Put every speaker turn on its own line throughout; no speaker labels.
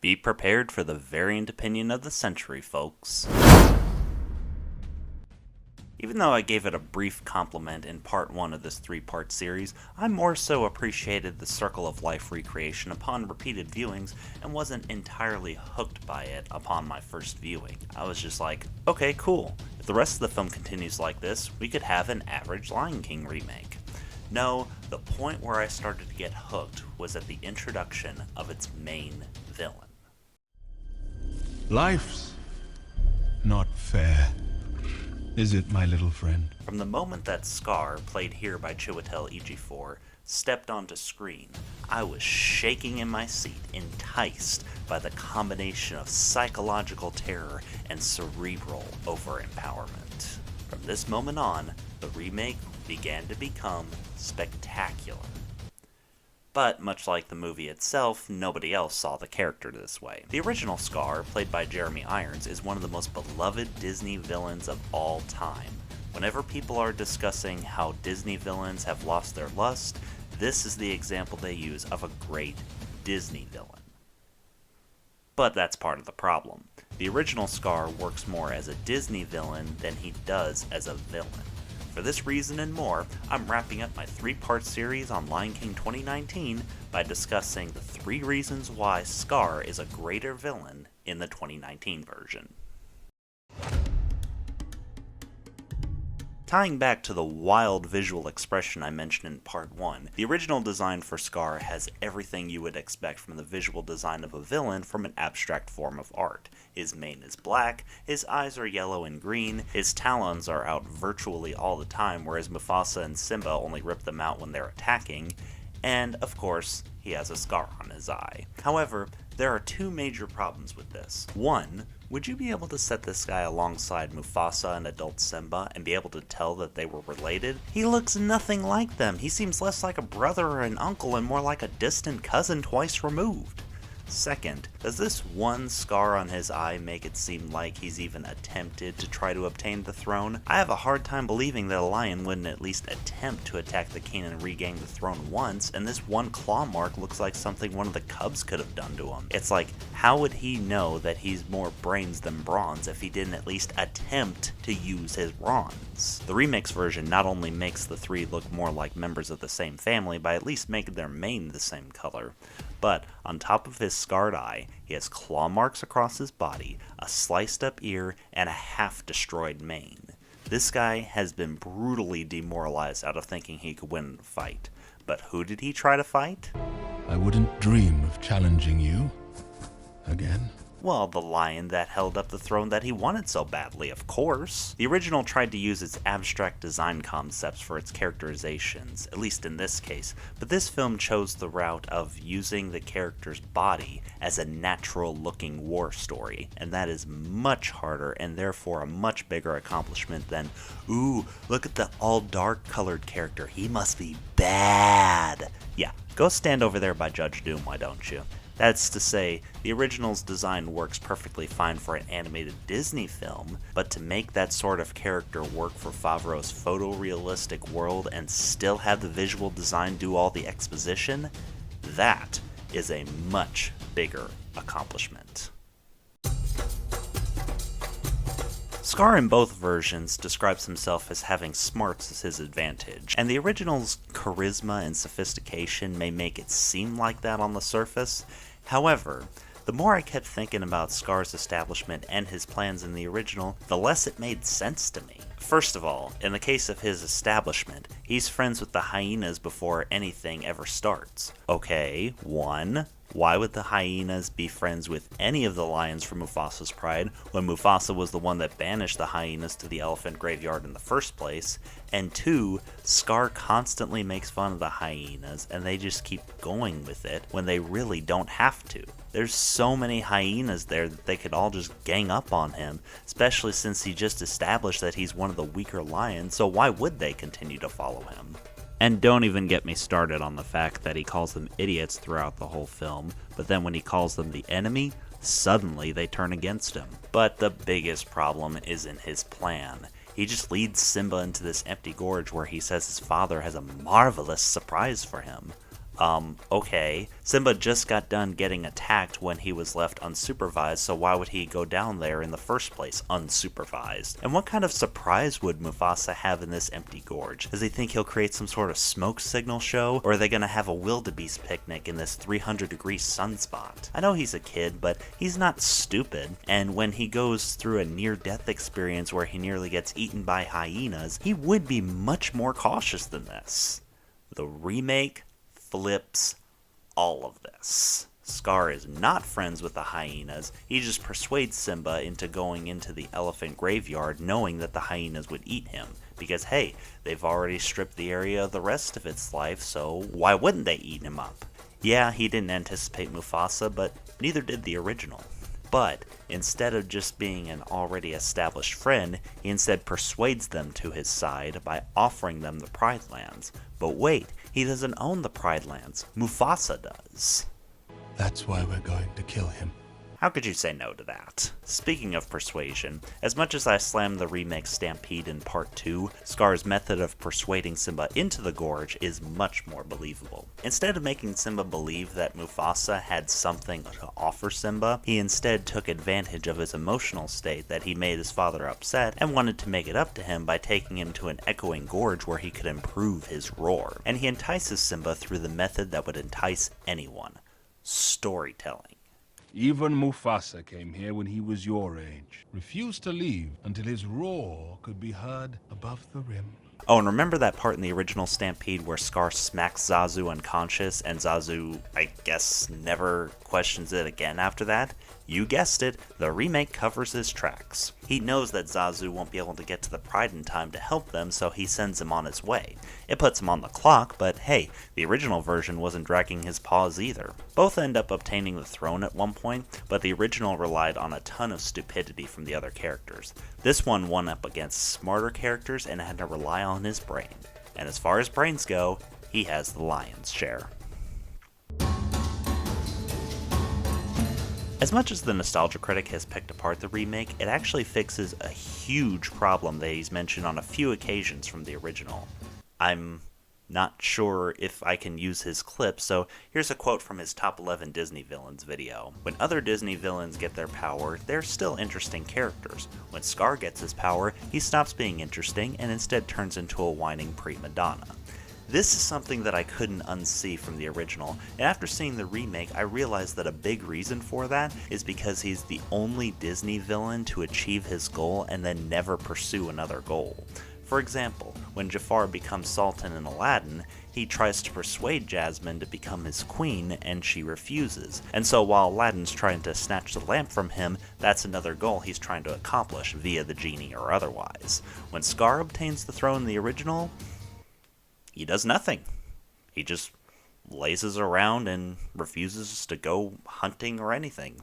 Be prepared for the variant opinion of the century, folks. Even though I gave it a brief compliment in part 1 of this 3-part series, I more so appreciated the Circle of Life recreation upon repeated viewings and wasn't entirely hooked by it upon my first viewing. I was just like, okay, cool. If the rest of the film continues like this, we could have an average Lion King remake. No, the point where I started to get hooked was at the introduction of its main villain.
Life's not fair, is it, my little friend?
From the moment that Scar, played here by Chiwetel Ejiofor, stepped onto screen, I was shaking in my seat, enticed by the combination of psychological terror and cerebral over-empowerment. From this moment on, the remake began to become spectacular. But, much like the movie itself, nobody else saw the character this way. The original Scar, played by Jeremy Irons, is one of the most beloved Disney villains of all time. Whenever people are discussing how Disney villains have lost their lust, this is the example they use of a great Disney villain. But that's part of the problem. The original Scar works more as a Disney villain than he does as a villain. For this reason and more, I'm wrapping up my 3-part series on Lion King 2019 by discussing the 3 reasons why Scar is a greater villain in the 2019 version. Tying back to the wild visual expression I mentioned in part 1, the original design for Scar has everything you would expect from the visual design of a villain from an abstract form of art. His mane is black, his eyes are yellow and green, his talons are out virtually all the time, whereas Mufasa and Simba only rip them out when they're attacking, and, of course, he has a scar on his eye. However, there are 2 major problems with this. 1, would you be able to set this guy alongside Mufasa and adult Simba and be able to tell that they were related? He looks nothing like them. He seems less like a brother or an uncle and more like a distant cousin twice removed. Second, does this one scar on his eye make it seem like he's even attempted to try to obtain the throne? I have a hard time believing that a lion wouldn't at least attempt to attack the king and regain the throne once, and this one claw mark looks like something one of the cubs could have done to him. It's like, how would he know that he's more brains than bronze if he didn't at least attempt to use his bronze? The remix version not only makes the 3 look more like members of the same family by at least making their mane the same color, but on top of his scarred eye, he has claw marks across his body, a sliced up ear, and a half-destroyed mane. This guy has been brutally demoralized out of thinking he could win the fight. But who did he try to fight?
I wouldn't dream of challenging you again.
Well, the lion that held up the throne that he wanted so badly, of course. The original tried to use its abstract design concepts for its characterizations, at least in this case, but this film chose the route of using the character's body as a natural-looking war story, and that is much harder and therefore a much bigger accomplishment than, ooh, look at the all-dark colored character, he must be bad. Yeah, go stand over there by Judge Doom, why don't you? That's to say, the original's design works perfectly fine for an animated Disney film, but to make that sort of character work for Favreau's photorealistic world and still have the visual design do all the exposition, that is a much bigger accomplishment. Scar in both versions describes himself as having smarts as his advantage, and the original's charisma and sophistication may make it seem like that on the surface. However, the more I kept thinking about Scar's establishment and his plans in the original, the less it made sense to me. First of all, in the case of his establishment, he's friends with the hyenas before anything ever starts. Okay, 1. Why would the hyenas be friends with any of the lions from Mufasa's pride when Mufasa was the one that banished the hyenas to the elephant graveyard in the first place? And 2, Scar constantly makes fun of the hyenas and they just keep going with it when they really don't have to. There's so many hyenas there that they could all just gang up on him, especially since he just established that he's one of the weaker lions, so why would they continue to follow him? And don't even get me started on the fact that he calls them idiots throughout the whole film, but then when he calls them the enemy, suddenly they turn against him. But the biggest problem is in his plan. He just leads Simba into this empty gorge where he says his father has a marvelous surprise for him. Okay. Simba just got done getting attacked when he was left unsupervised, so why would he go down there in the first place, unsupervised? And what kind of surprise would Mufasa have in this empty gorge? Does he think he'll create some sort of smoke signal show? Or are they gonna have a wildebeest picnic in this 300-degree sunspot? I know he's a kid, but he's not stupid, and when he goes through a near-death experience where he nearly gets eaten by hyenas, he would be much more cautious than this. The remake flips all of this. Scar is not friends with the hyenas, he just persuades Simba into going into the elephant graveyard knowing that the hyenas would eat him, because hey, they've already stripped the area of the rest of its life, so why wouldn't they eat him up? Yeah, he didn't anticipate Mufasa, but neither did the original. But instead of just being an already established friend, he instead persuades them to his side by offering them the Pride Lands. But wait, he doesn't own the Pride Lands, Mufasa does.
That's why we're going to kill him.
How could you say no to that? Speaking of persuasion, as much as I slammed the remake Stampede in Part 2, Scar's method of persuading Simba into the gorge is much more believable. Instead of making Simba believe that Mufasa had something to offer Simba, he instead took advantage of his emotional state that he made his father upset and wanted to make it up to him by taking him to an echoing gorge where he could improve his roar. And he entices Simba through the method that would entice anyone: storytelling.
Even Mufasa came here when he was your age.
Refused to leave until his roar could be heard above the rim.
Oh, and remember that part in the original Stampede where Scar smacks Zazu unconscious and Zazu, I guess, never questions it again after that? You guessed it, the remake covers his tracks. He knows that Zazu won't be able to get to the Pride in time to help them, so he sends him on his way. It puts him on the clock, but hey, the original version wasn't dragging his paws either. Both end up obtaining the throne at one point, but the original relied on a ton of stupidity from the other characters. This one won up against smarter characters and had to rely on his brain. And as far as brains go, he has the lion's share. As much as the Nostalgia Critic has picked apart the remake, it actually fixes a huge problem that he's mentioned on a few occasions from the original. I'm not sure if I can use his clip, so here's a quote from his Top 11 Disney Villains video. When other Disney villains get their power, they're still interesting characters. When Scar gets his power, he stops being interesting and instead turns into a whining prima donna. This is something that I couldn't unsee from the original, and after seeing the remake, I realized that a big reason for that is because he's the only Disney villain to achieve his goal and then never pursue another goal. For example, when Jafar becomes Sultan in Aladdin, he tries to persuade Jasmine to become his queen, and she refuses. And so while Aladdin's trying to snatch the lamp from him, that's another goal he's trying to accomplish via the genie or otherwise. When Scar obtains the throne in the original, he does nothing. He just lazes around and refuses to go hunting or anything.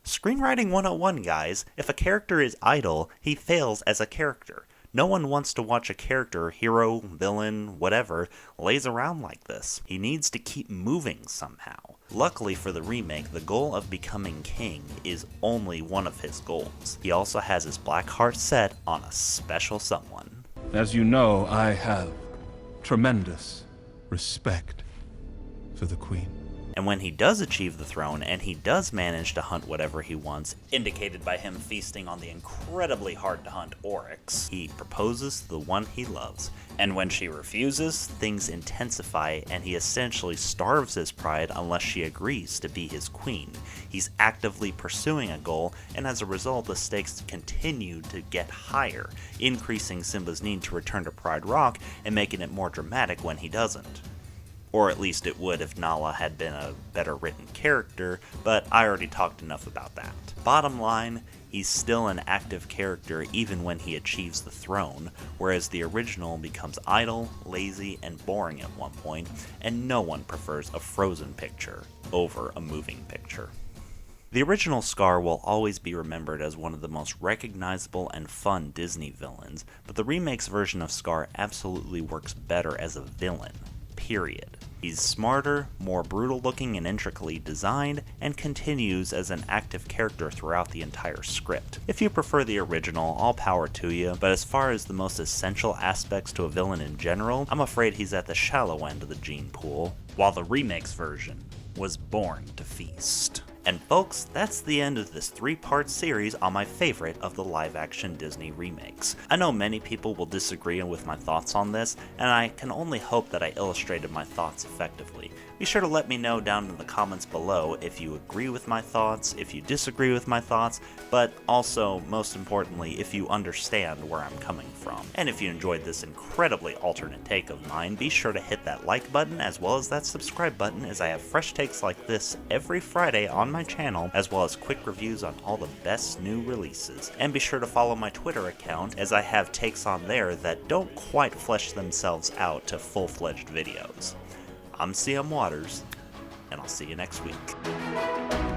Screenwriting 101, guys. If a character is idle, he fails as a character. No one wants to watch a character, hero, villain, whatever, laze around like this. He needs to keep moving somehow. Luckily for the remake, the goal of becoming king is only one of his goals. He also has his black heart set on a special someone.
As you know, I have tremendous
Respect for the Queen.
And when he does achieve the throne, and he does manage to hunt whatever he wants, indicated by him feasting on the incredibly hard-to-hunt oryx, he proposes to the one he loves. And when she refuses, things intensify, and he essentially starves his pride unless she agrees to be his queen. He's actively pursuing a goal, and as a result, the stakes continue to get higher, increasing Simba's need to return to Pride Rock and making it more dramatic when he doesn't. Or at least it would if Nala had been a better written character, but I already talked enough about that. Bottom line, he's still an active character even when he achieves the throne, whereas the original becomes idle, lazy, and boring at one point, and no one prefers a frozen picture over a moving picture. The original Scar will always be remembered as one of the most recognizable and fun Disney villains, but the remake's version of Scar absolutely works better as a villain. Period. He's smarter, more brutal looking and intricately designed, and continues as an active character throughout the entire script. If you prefer the original, all power to you, but as far as the most essential aspects to a villain in general, I'm afraid he's at the shallow end of the gene pool, while the remakes version was born to feast. And folks, that's the end of this 3-part series on my favorite of the live-action Disney remakes. I know many people will disagree with my thoughts on this, and I can only hope that I illustrated my thoughts effectively. Be sure to let me know down in the comments below if you agree with my thoughts, if you disagree with my thoughts, but also, most importantly, if you understand where I'm coming from. And if you enjoyed this incredibly alternate take of mine, be sure to hit that like button as well as that subscribe button, as I have fresh takes like this every Friday on my channel, as well as quick reviews on all the best new releases. And be sure to follow my Twitter account, as I have takes on there that don't quite flesh themselves out to full-fledged videos. I'm CM Waters, and I'll see you next week.